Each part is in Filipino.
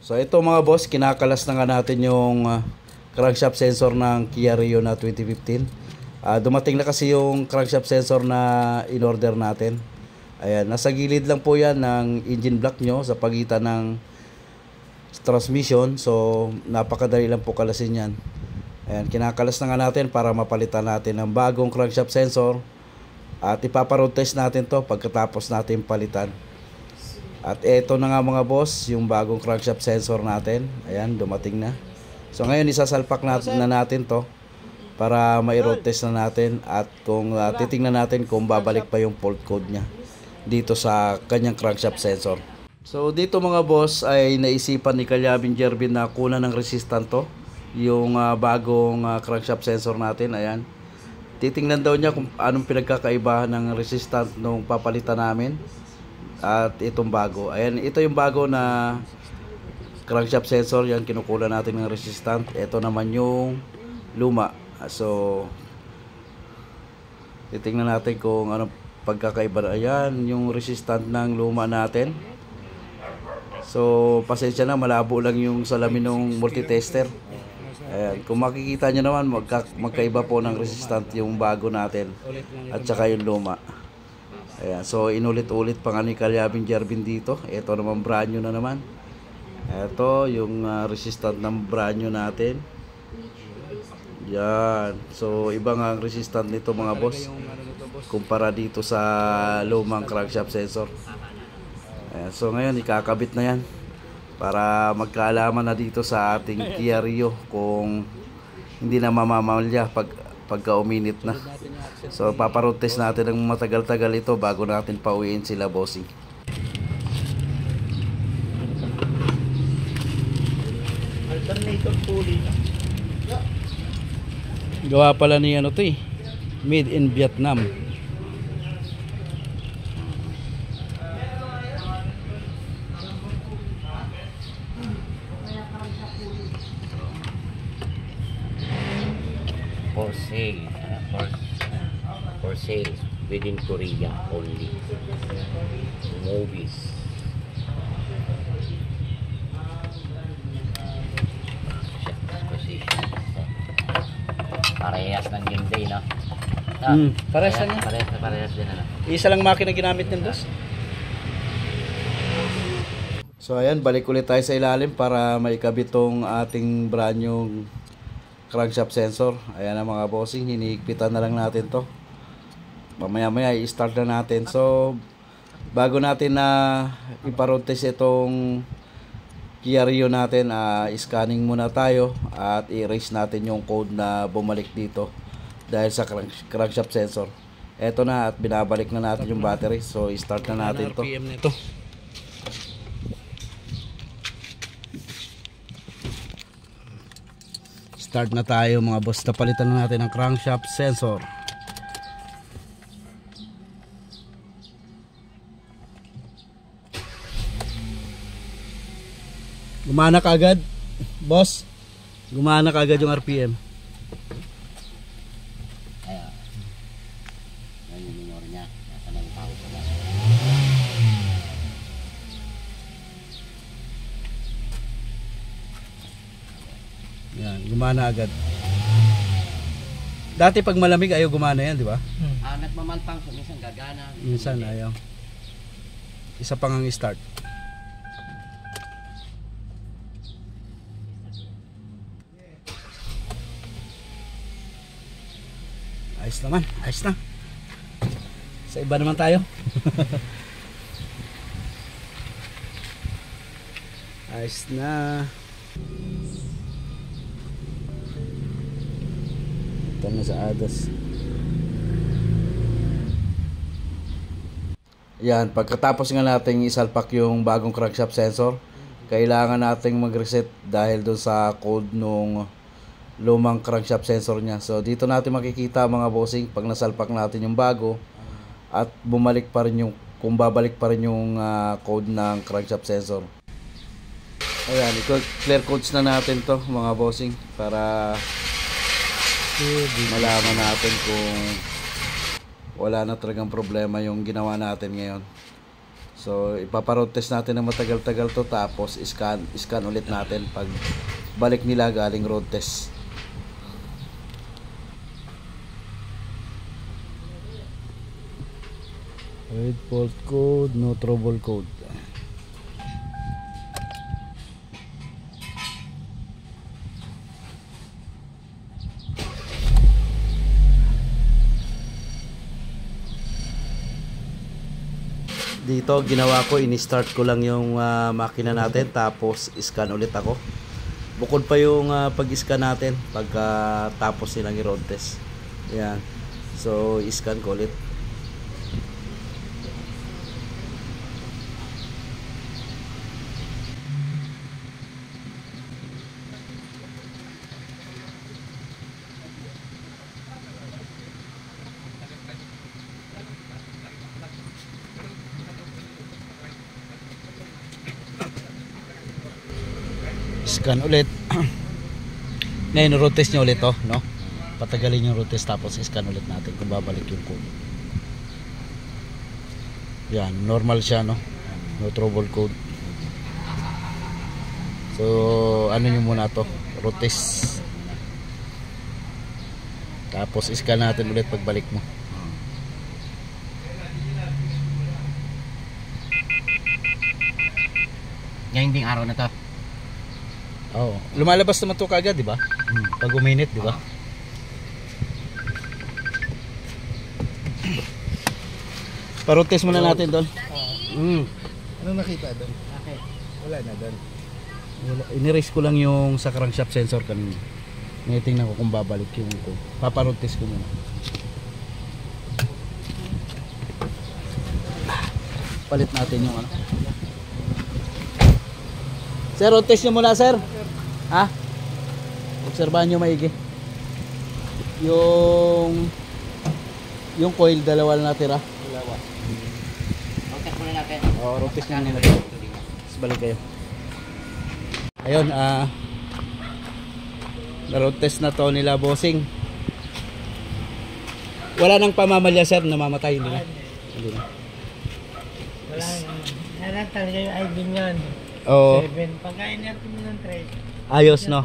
So ito mga boss, kinakalas na nga natin yung crankshaft sensor ng Kia Rio na 2015. Dumating na kasi yung crankshaft sensor na in-order natin. Ayan, nasa gilid lang po yan ng engine block nyo sa pagitan ng transmission. So napakadali lang po kalasin yan. Ayan, kinakalas na nga natin para mapalitan natin ng bagong crankshaft sensor. At ipaparoad test natin to pagkatapos natin palitan. At eto na nga mga boss, yung bagong crankshaft sensor natin. Ayan, dumating na. So ngayon isasalpak na natin to para mai-road test na natin. At kung titingnan natin kung babalik pa yung fault code nya dito sa kanyang crankshaft sensor. So dito mga boss ay naisipan ni Calyabing Jervin na kunan ng resistant to, yung bagong crankshaft sensor natin. Ayan, titingnan daw niya kung anong pinagkakaiba ng resistant nung papalitan namin at itong bago. Ayan, ito yung bago na crankshaft sensor, yan kinukulan natin ng resistant. Ito naman yung luma. So titingnan natin kung anong pagkakaiba. Ayan yung resistant ng luma natin. So pasensya na, malabo lang yung salamin ng multitester. Ayan, kung makikita nyo naman magkaiba po ng resistant yung bago natin at saka yung luma. Ayan, so inulit-ulit pa nga ni Calyabing Jervin dito. Ito naman brand new na naman. Ito yung resistant ng brand new natin. Yan, so iba nga ang resistant nito mga boss kumpara dito sa lumang crankshaft sensor. Ayan, so ngayon ikakabit na yan para magkaalaman na dito sa ating Kia Rio kung hindi na mamamalya pagka uminit na. So paparoad test natin ng matagal-tagal ito bago natin pauwiin sila bossing. Alternator pulley. Gawa pala ni ano to eh, made in Vietnam. For sale, for sale within Korea only. Movies. Parehas ng Hyundai, no? Parehas lang yan. Parehas din, ano? Isa lang makina ginamit niyan boss. So ayan, balik ulit tayo sa ilalim para maikabit tong ating brand new crankshaft sensor. Ayan na mga bossing, hinihigpitan na lang natin to. Mamaya-maya i-start na natin. So bago natin na iparoad test itong Kia Rio natin, scanning muna tayo at i-erase natin yung code na bumalik dito dahil sa crankshaft sensor. Eto na, at binabalik na natin yung battery. So i-start na natin to. RPM nito. Start na tayo mga boss. Napalitan na natin ang crankshaft sensor. Gumana ka agad, boss. Gumana ka agad yung RPM. Ayan. Ayan yung minor niya. Nasa ng tao ko na. Yan, gumana agad. Dati pag malamig ayaw gumana yan, di ba? Nagmamalpang, minsan gagana. Minsan ayaw. Isa pang ang start. Ayos naman, ayos na. Sa iba naman tayo. Ayos na. Ito na sa ADAS. Yan, pagkatapos nga natin isalpak yung bagong crankshaft sensor, kailangan nating mag-reset dahil doon sa code nung lumang crankshaft sensor niya. So dito natin makikita mga bossing pag nasalpak natin yung bago at bumalik pa rin yung, kung babalik pa rin yung code ng crankshaft sensor. Ayan, clear codes na natin to mga bossing para malaman natin kung wala na talagang problema yung ginawa natin ngayon. So ipaparoad test natin ng matagal-tagal to, tapos scan ulit natin pag balik nila galing road test. Red fault code, no trouble code. Dito ginawa ko, ini-start ko lang yung makina natin, tapos scan ulit ako. Bukod pa yung pag-scan natin pagka tapos nilang i-road test. Yan. So i-scan ko ulit. Scan ulit. Ngayon road test nyo ulit to, no? Patagalin yung road test, tapos scan ulit natin kung babalik yung code. Yan, normal siya, no? No trouble code. So ano nyo muna to, road test, tapos scan natin ulit pagbalik mo. Ngayong ding araw na to. Oh, lumalabas naman to kagad, di ba? Pag uminit, di ba? Pa-road test muna natin doon. Ano nakita doon? Okay. Wala na doon. Ini-raise ko lang yung sa crankshaft sensor kanina. Ngayon tingnan ko kung babalik yung code. Papa-road test ko muna. Palit natin yung ano. Sir, road test nyo muna, sir. Ha? Obserbahan nyo maigi. Yung coil, dalawa na natira. Dalawa. Okay, muna natin. Oo, road test nyo muna natin. Tapos balik kayo. Ayun, na-road test na to nila, bossing. Wala nang pamamalya, sir, namamatay, hindi na. Hindi na. Wala na. Wala talaga yung ID niyan. Oo. 7. Pagka inerti mo ng 3. Ayos, no?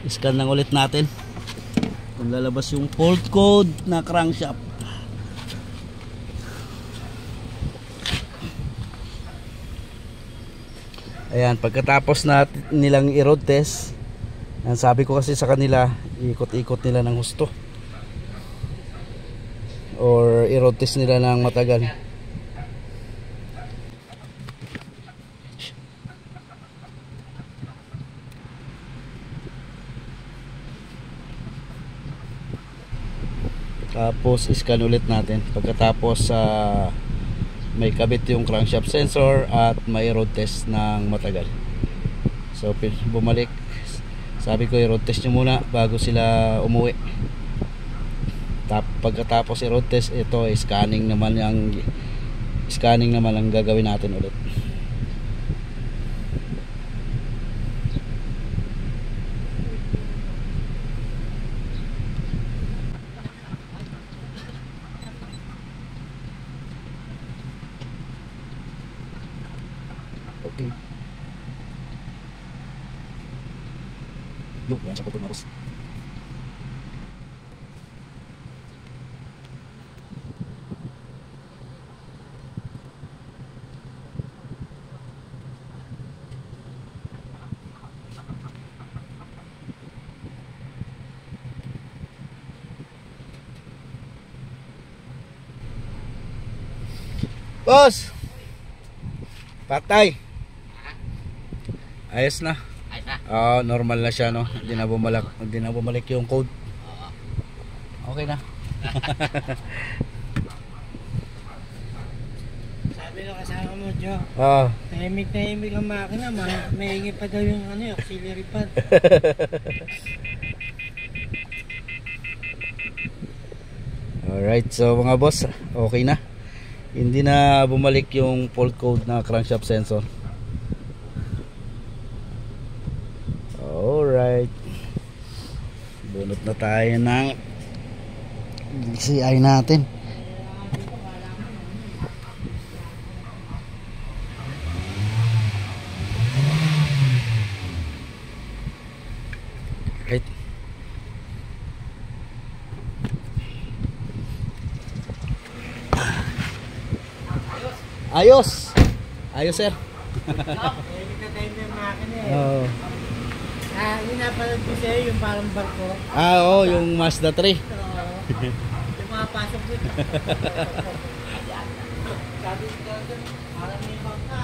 Scan lang ulit natin kung lalabas yung fault code na crankshaft. Ayan, pagkatapos na nilang i-road test, sabi ko kasi sa kanila, ikot-ikot nila ng husto or i-road test nila ng matagal. Tapos scan ulit natin pagkatapos may kabit yung crankshaft sensor at may road test ng matagal. So bumalik, sabi ko i-road test nyo muna bago sila umuwi. Pagkatapos i-road test, ito scanning naman ang gagawin natin ulit. Okay. Yuk, yan sa putol na bus. Boss! Patay! Ayos na. Ayos na. Normal na siya, no? Hindi na bumalik yung code. Okay na. Sabi ng kasama mo, Joe. Tahimik ang makina. Mahingi pa daw yung auxiliary pad. Alright, so mga boss, okay na. Hindi na bumalik yung fault code na crankshaft sensor. Alright, bunot na tayo ng DCI natin. Ayos. Ayos, sir. Tahimik na tahimik yung makina eh. Oo. Yung napanood ko sa'yo, yung parang barko. Oo, yung Mazda 3. Yung mga pasok dito. Sabi ko doon, parang may bangka.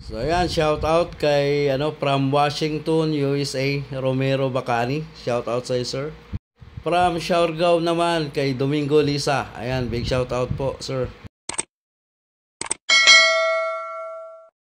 So ayan, shout out kay from Washington, USA, Romero Bacani. Shout out sa sir. From Siargao naman kay Domingo Lisa. Ayan, big shout out po, sir.